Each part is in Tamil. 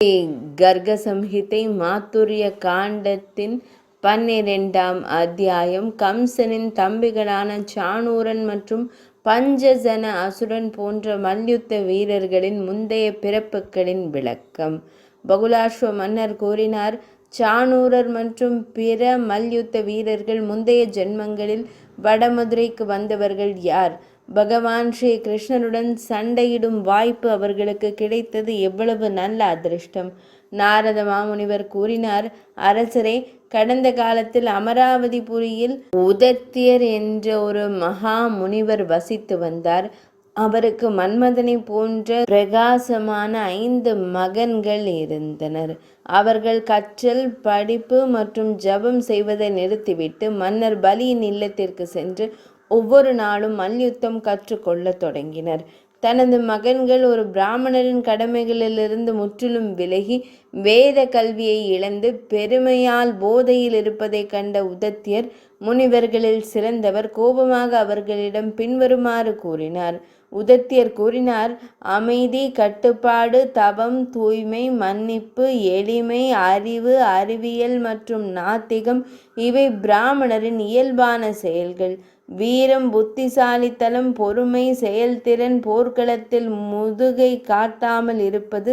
ஸ்ரீ கர்க சம்ஹிதை மாத்துரிய காண்டத்தின் 12ஆம் அத்தியாயம். கம்சனின் தம்பிகளான சாணூரன் மற்றும் பஞ்சஜன அசுரன் போன்ற மல்யுத்த வீரர்களின் முந்தைய பிறப்புகளின் விளக்கம். பகுலாஸ்வ மன்னர் கூறினார், சாணூரர் மற்றும் பிற மல்யுத்த வீரர்கள் முந்தைய ஜென்மங்களில் வடமதுரைக்கு வந்தவர்கள் யார்? பகவான் ஸ்ரீ கிருஷ்ணனுடன் சண்டையிடும் வாய்ப்பு அவர்களுக்கு கிடைத்தது எவ்வளவு நல்ல அதிர்ஷ்டம்! நாரத மாமுனிவர் கூறினார், அரசரே, கடந்த காலத்தில் அமராவதிபுரியில் உதத்தியர் என்ற ஒரு மகா முனிவர் வசித்து வந்தார். அவருக்கு மன்மதனை போன்ற பிரகாசமான 5 மகன்கள் இருந்தனர். அவர்கள் கற்றல், படிப்பு மற்றும் ஜபம் செய்வதை நிறுத்திவிட்டு மன்னர் பலியின் இல்லத்திற்கு சென்று ஒவ்வொரு நாளும் மல்யுத்தம் கற்றுக்கொள்ள தொடங்கினர். தனது மகன்கள் ஒரு பிராமணரின் கடமைகளிலிருந்து முற்றிலும் விலகி வேத கல்வியை இழந்து பெருமையால் போதையில் இருப்பதை கண்ட உதத்தியர் முனிவர்களில் சிறந்தவர் கோபமாக அவர்களிடம் பின்வருமாறு கூறினார். உதத்தியர் கூறினார், அமைதி, கட்டுப்பாடு, தவம், தூய்மை, மன்னிப்பு, எளிமை, அறிவு, அறிவியல் மற்றும் நாத்திகம் இவை பிராமணரின் இயல்பான செயல்கள். வீரம், புத்திசாலித்தனம், பொறுமை, செயல்திறன், போர்க்களத்தில் முதுகை காட்டாமல் இருப்பது,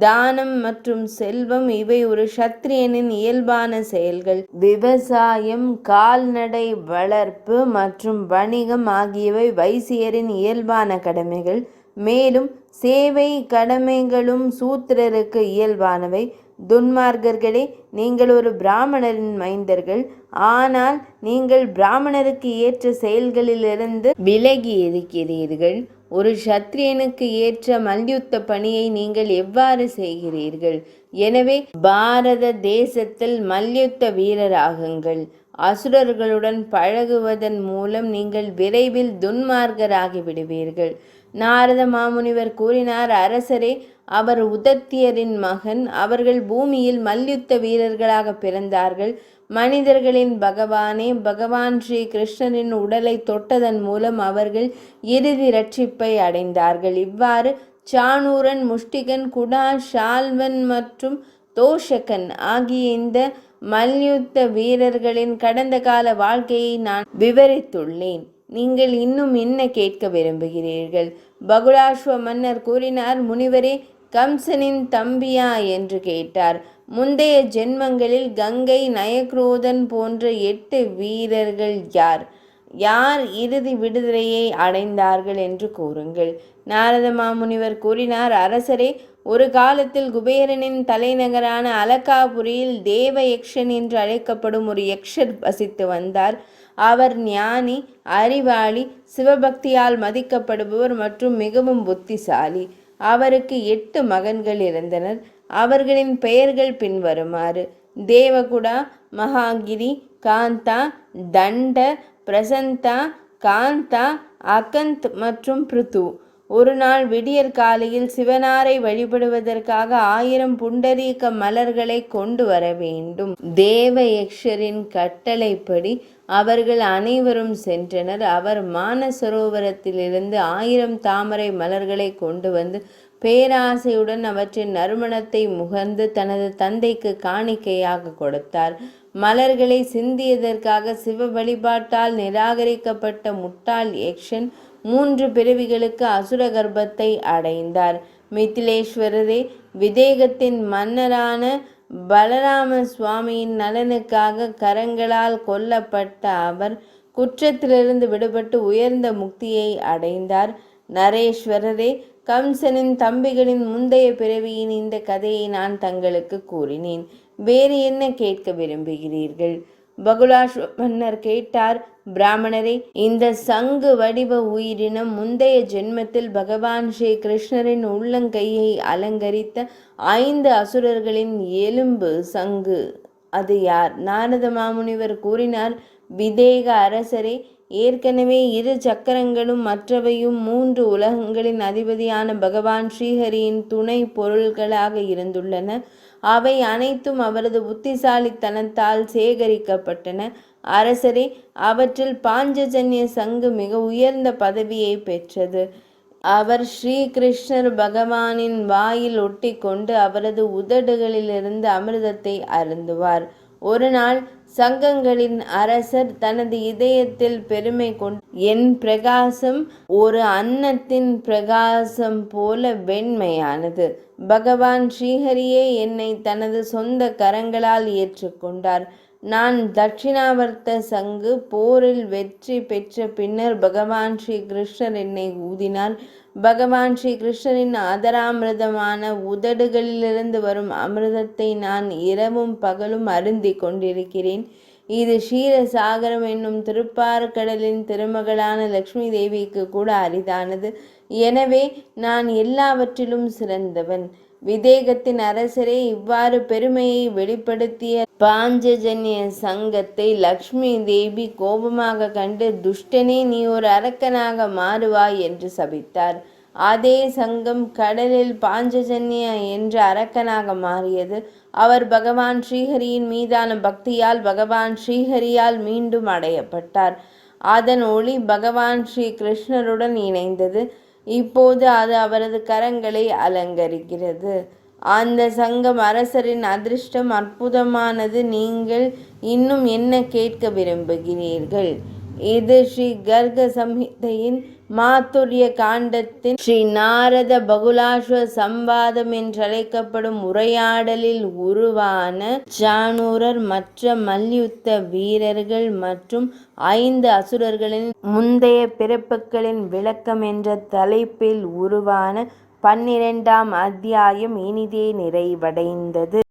தானம் மற்றும் செல்வம் இவை ஒரு சத்திரியனின் இயல்பான செயல்கள். விவசாயம், கால்நடை வளர்ப்பு மற்றும் வணிகம் ஆகியவை வைசியரின் இயல்பான கடமைகள். மேலும் சேவை கடமைகளும் சூத்திரருக்கு இயல்பானவை. துன்மார்க்கர்களே, நீங்கள் ஒரு பிராமணரின் மைந்தர்கள். ஆனால் நீங்கள் பிராமணருக்கு ஏற்ற செயல்களிலிருந்து விலகி இருக்கிறீர்கள். ஒரு சத்திரியனுக்கு ஏற்ற மல்யுத்த பணியை நீங்கள் எவ்வாறு செய்கிறீர்கள்? எனவே பாரத தேசத்தில் மல்யுத்த வீரராகுங்கள். அசுரர்களுடன் பழகுவதன் மூலம் நீங்கள் விரைவில் துன்மார்க்கராகி விடுவீர்கள். நாரத மாமுனிவர் கூறினார், அரசரே, அவர் உதத்தியரின் மகன். அவர்கள் பூமியில் மல்யுத்த வீரர்களாக பிறந்தார்கள். மனிதர்களின் பகவானே பகவான் ஸ்ரீ கிருஷ்ணரின் உடலை தொட்டதன் மூலம் அவர்கள் இறுதி ரட்சிப்பை அடைந்தார்கள். இவ்வாறு சாணூரன், முஷ்டிகன், குடா, ஷால்வன் மற்றும் தோஷகன் ஆகிய இந்த மல்யுத்த வீரர்களின் கடந்த கால வாழ்க்கையை நான் விவரித்துள்ளேன். நீங்கள் இன்னும் என்ன கேட்க விரும்புகிறீர்கள்? பகுலாஸ்வ மன்னர் கூறினார், முனிவரே, கம்சனின் தம்பியா என்று கேட்டார். முந்தைய ஜென்மங்களில் கங்கை, நயக்ரோதன் போன்ற 8 வீரர்கள் யார் இறுதி விடுதலையை அடைந்தார்கள் என்று கூறுங்கள். நாரத மாமுனிவர் கூறினார், அரசரே, ஒரு காலத்தில் குபேரனின் தலைநகரான அலகாபுரியில் தேவயக்ஷன் என்று அழைக்கப்படும் ஒரு யக்ஷர் வசித்து வந்தார். அவர் ஞானி, அறிவாளி, சிவபக்தியால் மதிக்கப்படுபவர் மற்றும் மிகவும் புத்திசாலி. அவருக்கு 8 மகன்கள் இருந்தனர். அவர்களின் பெயர்கள் பின்வருமாறு: தேவகுடா, மகாகிரி, காந்தா, தண்ட, பிரசந்தா, காந்தா, அகந்த் மற்றும் பிருது. ஒரு நாள் விடியற் காலையில் சிவனாரை வழிபடுவதற்காக 1000 புண்டரீக மலர்களை கொண்டு வர வேண்டும். தேவயக்ஷரின் கட்டளைப்படி அவர்கள் அனைவரும் சென்றனர். அவர் மானசரோவரத்திலிருந்து 1000 தாமரை மலர்களை கொண்டு வந்து பேராசையுடன் அவற்றின் நறுமணத்தை முகர்ந்து தனது தந்தைக்கு காணிக்கையாக கொடுத்தார். மலர்களை சிந்தியதற்காக சிவ வழிபாட்டால் நிராகரிக்கப்பட்ட முட்டாள் யக்ஷன் 3 பிறவிகளுக்கு அசுர கர்ப்பத்தை அடைந்தார். மிதிலேஸ்வரரே, விதேகத்தின் மன்னரான பலராம சுவாமியின் நலனுக்காக கரங்களால் கொல்லப்பட்ட அவர் குற்றத்திலிருந்து விடுபட்டு உயர்ந்த முக்தியை அடைந்தார். நரேஸ்வரரே, கம்சனின் தம்பிகளின் முந்தைய பிறவியின் இந்த கதையை நான் தங்களுக்கு கூறினேன். வேறு என்ன கேட்க விரும்புகிறீர்கள்? பகுலாஸ்வ மன்னர் கேட்டார், பிராமணரே, இந்த சங்கு வடிவ உயிரினம் முந்தைய ஜென்மத்தில் பகவான் ஸ்ரீ கிருஷ்ணரின் உள்ளங்கையை அலங்கரித்த 5 அசுரர்களின் எலும்பு சங்கு. அது யார்? நாரத மாமுனிவர் கூறினார், விதேக அரசரே, ஏற்கனவே 2 சக்கரங்களும் மற்றவையும் 3 உலகங்களின் அதிபதியான பகவான் ஸ்ரீஹரியின் துணை பொருள்களாக இருந்துள்ளன. அவை அனைத்தும் அவரது புத்திசாலித்தனத்தால் சேகரிக்கப்பட்டன. அரசரே, அவற்றில் பாஞ்சஜன்ய சங்கு மிக உயர்ந்த பதவியை பெற்றது. அவர் ஸ்ரீ கிருஷ்ணர் பகவானின் வாயில் ஒட்டிக்கொண்டு அவரது உதடுகளிலிருந்து அமிர்தத்தை அருந்துவார். ஒரு நாள் சங்கங்களின் அரசர் தனது இதயத்தில் பெருமை கொண்டு, என் பிரகாசம் ஒரு அன்னத்தின் பிரகாசம் போல வெண்மையானது. பகவான் ஸ்ரீஹரியே என்னை தனது சொந்த கரங்களால் ஏற்றுக்கொண்டார். நான் தட்சிணாவர்த்த சங்கு போரில் வெற்றி பெற்ற பின்னர் பகவான் ஸ்ரீ கிருஷ்ணர் என்னை ஊதினார். பகவான் ஸ்ரீ கிருஷ்ணரின் அதராமிர்தமான உதடுகளிலிருந்து வரும் அமிர்தத்தை நான் இரவும் பகலும் அருந்திக் கொண்டிருக்கிறேன். இது க்ஷீரசாகரம் என்னும் திருப்பாற்கடலின் திருமகளான லக்ஷ்மி தேவிக்கு கூட அரிதானது. எனவே நான் எல்லாவற்றிலும் சிறந்தவன். விதேகத்தின் அரசரே, இவ்வாறு பெருமையை வெளிப்படுத்திய பாஞ்சஜன்ய சங்கத்தை லக்ஷ்மி தேவி கோபமாக கண்டு, துஷ்டனே, நீ ஒரு அரக்கனாக மாறுவாய் என்று சபித்தார். அதே சங்கம் கடலில் பாஞ்சஜன்ய என்ற அரக்கனாக மாறியது. அவர் பகவான் ஸ்ரீஹரியின் மீதான பக்தியால் பகவான் ஸ்ரீஹரியால் மீண்டும் அடையப்பட்டார். அதன் ஒளி பகவான் ஸ்ரீ கிருஷ்ணருடன் இணைந்தது. இப்போது அது அவரது கரங்களை அலங்கரிக்கிறது. அந்த சங்கம் அரசரின் அதிர்ஷ்டம் அற்புதமானது. நீங்கள் இன்னும் என்ன கேட்க விரும்புகிறீர்கள்? இது ஸ்ரீ கர்க சம்ஹிதையின் மாதுரிய காண்டத்தின் ஸ்ரீ நாரத பகுலாஸ்வ சம்வாதம் என்றழைக்கப்படும் உரையாடலில் உருவான சாணூரர் மற்ற மல்யுத்த வீரர்கள் மற்றும் 5 அசுரர்களின் முந்தைய பிறப்புகளின் விளக்கம் என்ற தலைப்பில் உருவான 12ஆம் அத்தியாயம் இனிதே நிறைவடைந்தது.